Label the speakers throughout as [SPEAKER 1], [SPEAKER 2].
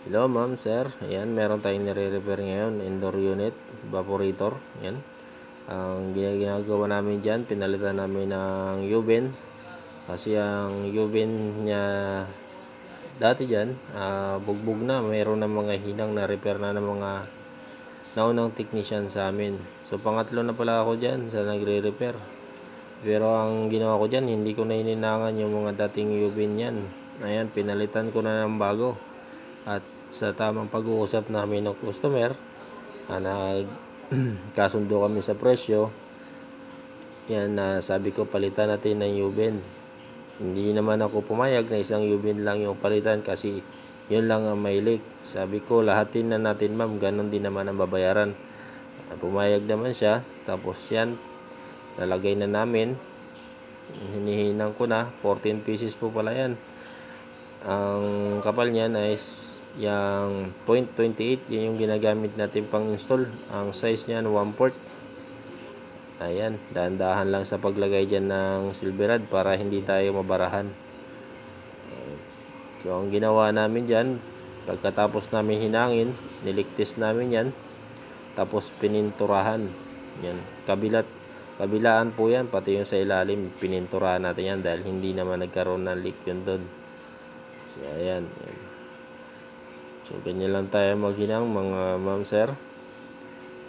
[SPEAKER 1] Hello ma'am, sir. Ayan, meron tayong nire-repair ngayon, indoor unit, evaporator. Ayan. Ang ginagawa namin dyan, pinalitan namin ng U-bin. Kasi ang U-bin niya dati dyan, bugbog na. Mayroon na mga hinang na repair na ng mga naunang technician sa amin. So pangatlo na pala ako dyan sa nagre-repair. Pero ang ginawa ko dyan, hindi ko na hininangan yung mga dating U-bin yan. Ayan, pinalitan ko na ng bago. At sa tamang pag-uusap namin ng customer, nagkasundo kami sa presyo. Yan, sabi ko palitan natin ng U-bin. Hindi naman ako pumayag na isang U-bin lang yung palitan kasi yun lang ang may leak. Sabi ko lahatin na natin ma'am, ganun din naman ang babayaran. Pumayag naman siya. Tapos yan, nalagay na namin. Hinihinang ko na 14 pieces po pala yan. Ang kapal niyan ay yung 0.28, yan yung ginagamit natin pang install. Ang size niyan 1/4. Ayan, dahan-dahan lang sa paglagay dyan ng silver rod para hindi tayo mabarahan. So ang ginawa namin dyan, pagkatapos namin hinangin, niligtis namin yan, tapos pininturahan. Yan, kabilaan po yan, pati yung sa ilalim pininturahan natin yan dahil hindi naman nagkaroon ng leak yun doon. So ayan. So ganyan lang tayo maghinang mga ma'am sir.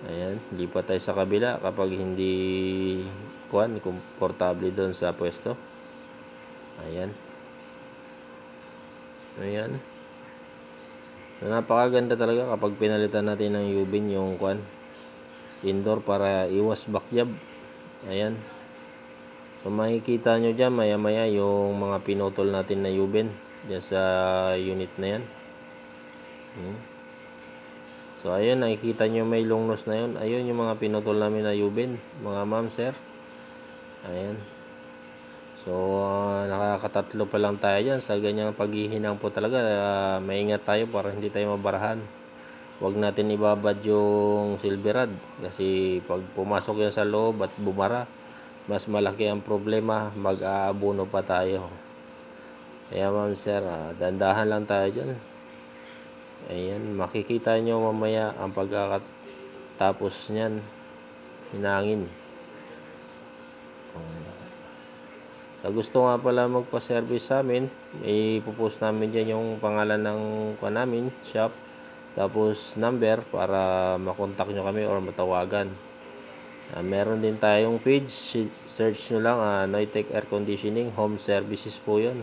[SPEAKER 1] Ayan, lipat tayo sa kabila kapag hindi komportable doon sa pwesto. Ayan. Ayan. So, napakaganda talaga kapag pinalitan natin ng U-bin yung indoor para iwas backjab. Ayan. So makikita nyo dyan maya maya yung mga pinutol natin na U-bin dyan sa unit na yan. So ayun, nakikita nyo may long nose na yun. Ayun yung mga pinutol namin na U-bin, mga ma'am sir. Ayan. So nakakatatlo pa lang tayo dyan. Sa ganyang paghihinang po talaga, maingat tayo para hindi tayo mabarahan. Huwag natin ibabad yung silver rod kasi pag pumasok yan sa loob at bumara, mas malaki ang problema, mag-aabuno pa tayo. Kaya ma'am sir, dandahan lang tayo dyan. Ayan, makikita nyo mamaya ang pagkakatapos nyan, hinangin. Sa gusto nga pala magpa-service sa amin, ipopost namin dyan yung pangalan ng namin, shop, tapos number para makontak nyo kami or matawagan. Meron din tayong page, search nyo lang, Noitec Air Conditioning Home Services po yun.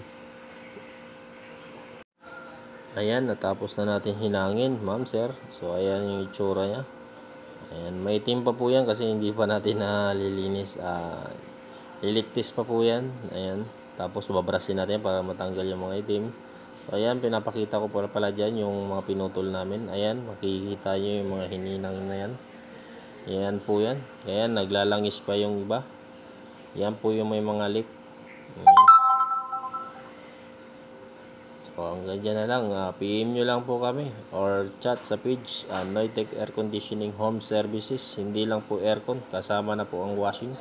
[SPEAKER 1] Ayan, natapos na natin hinangin, ma'am sir. So ayan yung itsura nya. Ayan, may itim pa po yan kasi hindi pa natin nalilinis. Liligtis pa po yan. Ayan, tapos babrasin natin para matanggal yung mga itim. So ayan, pinapakita ko pala dyan yung mga pinutol namin. Ayan, makikita nyo yung mga hininang na yan. Ayan po yan. Ayan, naglalangis pa yung iba. Ayan po yung may mga leak. Ayan. So hanggang dyan na lang, PM nyo lang po kami or chat sa page, Noitec Air Conditioning Home Services. Hindi lang po aircon, kasama na po ang washing.